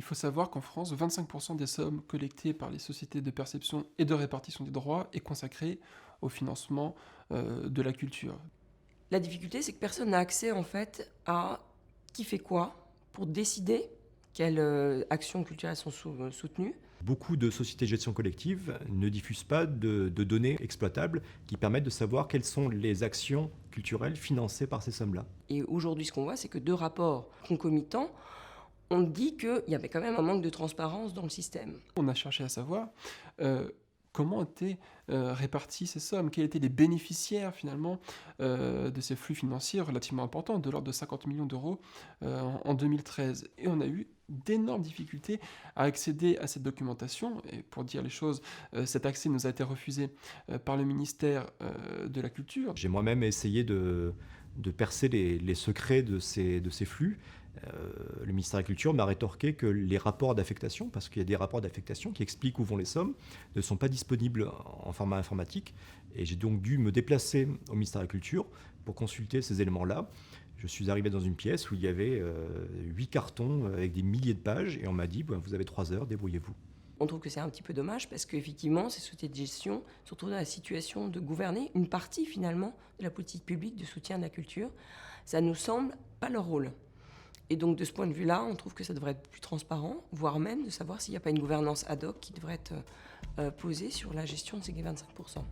faut savoir qu'en France, 25% des sommes collectées par les sociétés de perception et de répartition des droits est consacrée au financement de la culture. La difficulté, c'est que personne n'a accès en fait à qui fait quoi pour décider quelles actions culturelles sont soutenues. Beaucoup de sociétés de gestion collective ne diffusent pas de données exploitables qui permettent de savoir quelles sont les actions culturelles financées par ces sommes-là. Et aujourd'hui, ce qu'on voit, c'est que 2 rapports concomitants ont dit qu'il y avait quand même un manque de transparence dans le système. On a cherché à savoir comment étaient réparties ces sommes, quels étaient les bénéficiaires finalement de ces flux financiers relativement importants, de l'ordre de 50 millions d'euros en 2013. Et on a eu d'énormes difficultés à accéder à cette documentation. Et pour dire les choses, cet accès nous a été refusé par le ministère de la Culture. J'ai moi-même essayé de percer les secrets de ces flux. Le ministère de la Culture m'a rétorqué que les rapports d'affectation, parce qu'il y a des rapports d'affectation qui expliquent où vont les sommes, ne sont pas disponibles en format informatique. Et j'ai donc dû me déplacer au ministère de la Culture pour consulter ces éléments-là. Je suis arrivé dans une pièce où il y avait 8 cartons avec des milliers de pages et on m'a dit vous avez 3 heures, débrouillez-vous. On trouve que c'est un petit peu dommage parce qu'effectivement, ces sociétés de gestion se retrouvent dans la situation de gouverner une partie finalement de la politique publique de soutien de la culture. Ça nous semble pas leur rôle. Et donc de ce point de vue-là, on trouve que ça devrait être plus transparent, voire même de savoir s'il n'y a pas une gouvernance ad hoc qui devrait être posée sur la gestion de ces 25%.